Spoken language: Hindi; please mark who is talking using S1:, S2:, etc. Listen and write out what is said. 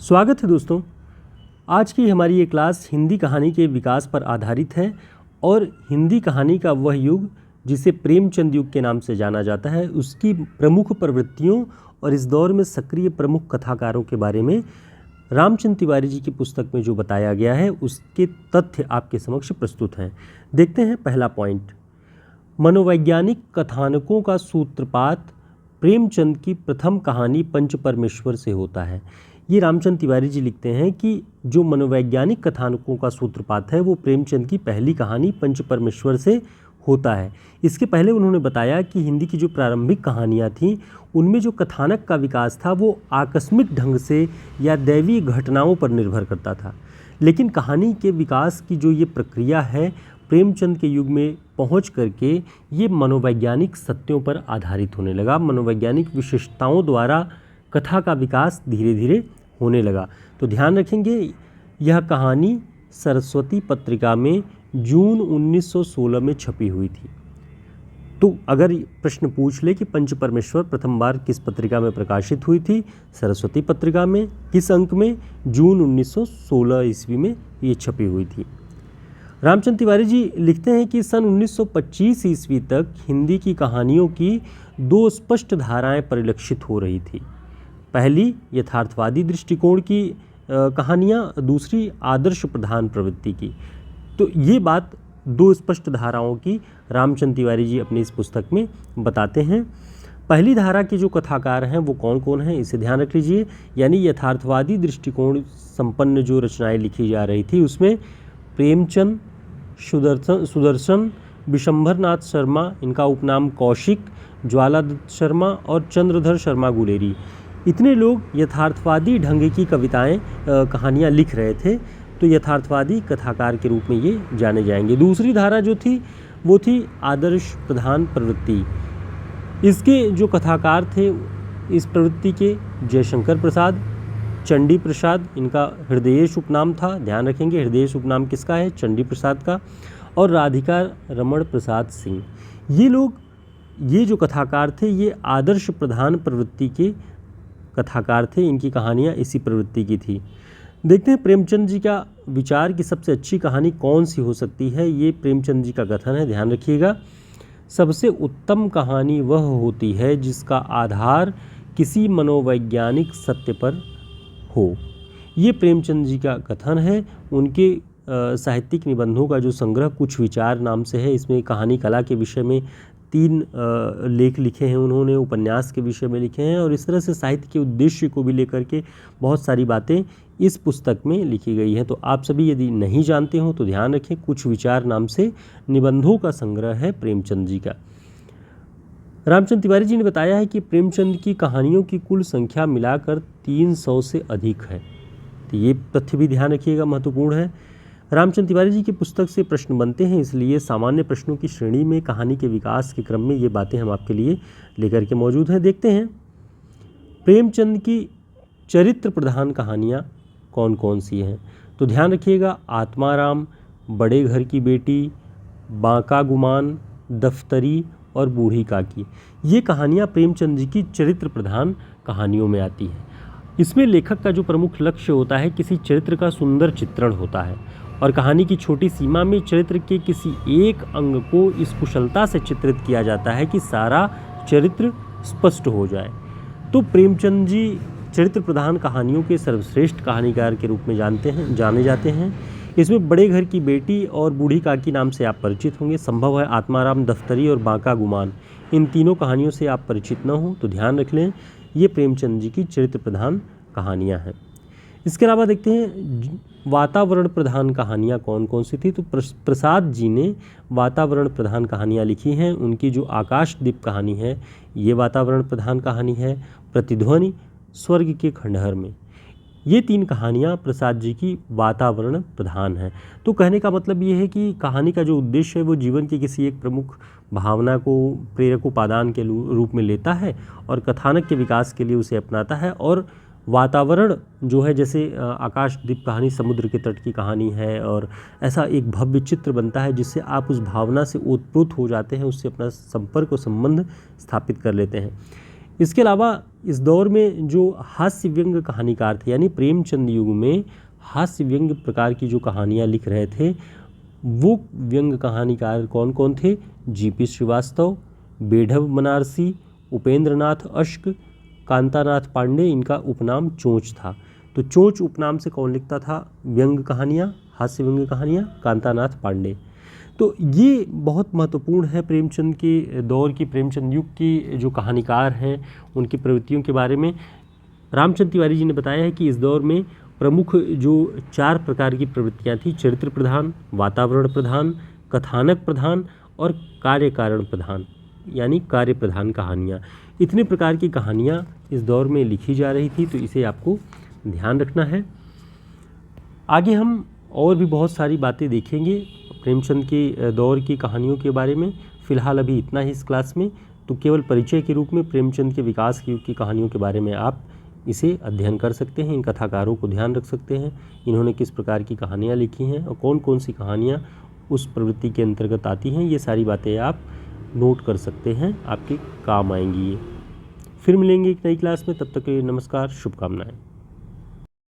S1: स्वागत है दोस्तों। आज की हमारी ये क्लास हिंदी कहानी के विकास पर आधारित है और हिंदी कहानी का वह युग जिसे प्रेमचंद युग के नाम से जाना जाता है, उसकी प्रमुख प्रवृत्तियों और इस दौर में सक्रिय प्रमुख कथाकारों के बारे में रामचंद्र तिवारी जी की पुस्तक में जो बताया गया है उसके तथ्य आपके समक्ष प्रस्तुत हैं। देखते हैं पहला पॉइंट। मनोवैज्ञानिक कथानकों का सूत्रपात प्रेमचंद की प्रथम कहानी पंच परमेश्वर से होता है। ये रामचंद्र तिवारी जी लिखते हैं कि जो मनोवैज्ञानिक कथानकों का सूत्रपात है वो प्रेमचंद की पहली कहानी पंच परमेश्वर से होता है। इसके पहले उन्होंने बताया कि हिंदी की जो प्रारंभिक कहानियाँ थीं उनमें जो कथानक का विकास था वो आकस्मिक ढंग से या दैवीय घटनाओं पर निर्भर करता था, लेकिन कहानी के विकास की जो ये प्रक्रिया है प्रेमचंद के युग में पहुंच करके ये मनोवैज्ञानिक सत्यों पर आधारित होने लगा। मनोवैज्ञानिक विशेषताओं द्वारा कथा का विकास धीरे धीरे होने लगा। तो ध्यान रखेंगे, यह कहानी सरस्वती पत्रिका में जून 1916 में छपी हुई थी। तो अगर प्रश्न पूछ ले कि पंच परमेश्वर प्रथम बार किस पत्रिका में प्रकाशित हुई थी, सरस्वती पत्रिका में, किस अंक में, जून 1916 ईस्वी में ये छपी हुई थी। रामचंद्र तिवारी जी लिखते हैं कि सन 1925 ईस्वी तक हिंदी की कहानियों की दो स्पष्ट धाराएं परिलक्षित हो रही थी। पहली यथार्थवादी दृष्टिकोण की कहानियाँ, दूसरी आदर्श प्रधान प्रवृत्ति की। तो ये बात दो स्पष्ट धाराओं की रामचंद्र तिवारी जी अपनी इस पुस्तक में बताते हैं। पहली धारा के जो कथाकार हैं वो कौन कौन हैं, इसे ध्यान रख लीजिए। यानी यथार्थवादी दृष्टिकोण संपन्न जो रचनाएं लिखी जा रही थी उसमें प्रेमचंद, सुदर्शन, विशंभरनाथ शर्मा, इनका उपनाम कौशिक, ज्वालादत्त शर्मा और चंद्रधर शर्मा गुलेरी, इतने लोग यथार्थवादी ढंग की कविताएं कहानियां लिख रहे थे। तो यथार्थवादी कथाकार के रूप में ये जाने जाएंगे। दूसरी धारा जो थी वो थी आदर्श प्रधान प्रवृत्ति। इसके जो कथाकार थे इस प्रवृत्ति के जयशंकर प्रसाद, चंडी प्रसाद, इनका हृदयेश उपनाम था। ध्यान रखेंगे हृदयेश उपनाम किसका है, चंडी प्रसाद का, और राधिका रमण प्रसाद सिंह। ये लोग, ये जो कथाकार थे ये आदर्श प्रधान प्रवृत्ति के कथाकार थे। इनकी कहानियाँ इसी प्रवृत्ति की थी। देखते हैं प्रेमचंद जी का विचार कि सबसे अच्छी कहानी कौन सी हो सकती है। ये प्रेमचंद जी का कथन है, ध्यान रखिएगा। सबसे उत्तम कहानी वह होती है जिसका आधार किसी मनोवैज्ञानिक सत्य पर हो। ये प्रेमचंद जी का कथन है। उनके साहित्यिक निबंधों का जो संग्रह कुछ विचार नाम से है, इसमें कहानी कला के विषय में 3 लेख लिखे हैं उन्होंने, उपन्यास के विषय में लिखे हैं, और इस तरह से साहित्य के उद्देश्य को भी लेकर के बहुत सारी बातें इस पुस्तक में लिखी गई हैं। तो आप सभी यदि नहीं जानते हो तो ध्यान रखें, कुछ विचार नाम से निबंधों का संग्रह है प्रेमचंद जी का। रामचंद्र तिवारी जी ने बताया है कि प्रेमचंद की कहानियों की कुल संख्या मिलाकर 300 से अधिक है। तो ये तथ्य भी ध्यान रखिएगा, महत्वपूर्ण है। रामचंद्र तिवारी जी की पुस्तक से प्रश्न बनते हैं, इसलिए सामान्य प्रश्नों की श्रेणी में कहानी के विकास के क्रम में ये बातें हम आपके लिए लेकर के मौजूद हैं। देखते हैं प्रेमचंद की चरित्र प्रधान कहानियाँ कौन कौन सी हैं। तो ध्यान रखिएगा, आत्माराम, बड़े घर की बेटी, बांका गुमान, दफ्तरी और बूढ़ी काकी, ये कहानियाँ प्रेमचंद जी की चरित्र प्रधान कहानियों में आती हैं। इसमें लेखक का जो प्रमुख लक्ष्य होता है किसी चरित्र का सुंदर चित्रण होता है और कहानी की छोटी सीमा में चरित्र के किसी एक अंग को इस कुशलता से चित्रित किया जाता है कि सारा चरित्र स्पष्ट हो जाए। तो प्रेमचंद जी चरित्र प्रधान कहानियों के सर्वश्रेष्ठ कहानीकार के रूप में जाने जाते हैं। इसमें बड़े घर की बेटी और बूढ़ी काकी नाम से आप परिचित होंगे। संभव है आत्माराम, दफ्तरी और बांका गुमान, इन तीनों कहानियों से आप परिचित न हो, तो ध्यान रख लें ये प्रेमचंद जी की चरित्र प्रधान कहानियाँ हैं। इसके अलावा देखते हैं वातावरण प्रधान कहानियाँ कौन कौन सी थी। तो प्रसाद जी ने वातावरण प्रधान कहानियाँ लिखी हैं। उनकी जो आकाशदीप कहानी है ये वातावरण प्रधान कहानी है। प्रतिध्वनि, स्वर्ग के खंडहर में, ये 3 कहानियाँ प्रसाद जी की वातावरण प्रधान हैं। तो कहने का मतलब ये है कि कहानी का जो उद्देश्य है वो जीवन की किसी एक प्रमुख भावना को प्रेरक उपादान के रूप में लेता है और कथानक के विकास के लिए उसे अपनाता है। और वातावरण जो है, जैसे आकाशदीप कहानी समुद्र के तट की कहानी है और ऐसा एक भव्य चित्र बनता है जिससे आप उस भावना से ओतप्रोत हो जाते हैं, उससे अपना संपर्क और संबंध स्थापित कर लेते हैं। इसके अलावा इस दौर में जो हास्य व्यंग कहानीकार थे, यानी प्रेमचंद युग में हास्य व्यंग प्रकार की जो कहानियाँ लिख रहे थे, वो व्यंग कहानीकार कौन कौन थे? जीपी श्रीवास्तव, बेढब बनारसी, उपेंद्रनाथ अश्क, कांतानाथ पांडे, इनका उपनाम चोंच था। तो चोंच उपनाम से कौन लिखता था व्यंग कहानियाँ, हास्य व्यंग कहानियाँ? कांतानाथ पांडे। तो ये बहुत महत्वपूर्ण है प्रेमचंद के दौर की, प्रेमचंद युग की जो कहानीकार हैं उनकी प्रवृत्तियों के बारे में। रामचंद्र तिवारी जी ने बताया है कि इस दौर में प्रमुख जो 4 प्रकार की प्रवृत्तियाँ थी, चरित्र प्रधान, वातावरण प्रधान, कथानक प्रधान और कार्य कारण प्रधान, यानी कार्य प्रधान कहानियाँ। इतने प्रकार की कहानियाँ इस दौर में लिखी जा रही थी, तो इसे आपको ध्यान रखना है। आगे हम और भी बहुत सारी बातें देखेंगे प्रेमचंद के दौर की कहानियों के बारे में। फ़िलहाल अभी इतना ही इस क्लास में। तो केवल परिचय के रूप में प्रेमचंद के विकास के युग की कहानियों के बारे में आप इसे अध्ययन कर सकते हैं, इन कथाकारों को ध्यान रख सकते हैं, इन्होंने किस प्रकार की कहानियाँ लिखी हैं और कौन कौन सी कहानियाँ उस प्रवृत्ति के अंतर्गत आती हैं। ये सारी बातें आप नोट कर सकते हैं, आपके काम आएंगी ये। फिर मिलेंगे एक नई क्लास में, तब तक के लिए नमस्कार, शुभकामनाएं।